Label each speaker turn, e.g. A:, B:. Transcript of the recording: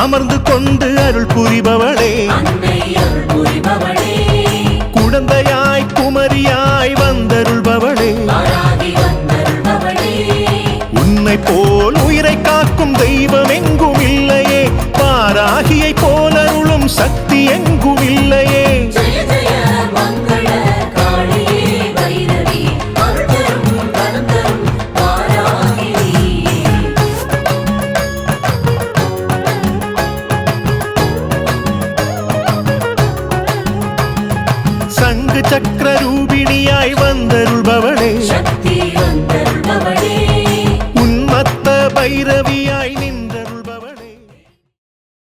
A: அமர்ந்து கொண்டு அருள் புரிபவளே, குழந்தையாய் குமரியாய் வந்தருள்பவளே, உன்னை போல் உயிரை காக்கும் தெய்வம் எங்கும் இல்லையே, பாராகியை போல் அருளும் சக்தி எங்கும் இல்லையே. சங்கு சக்கர ரூபிணியாய் வந்தருள்பவளே,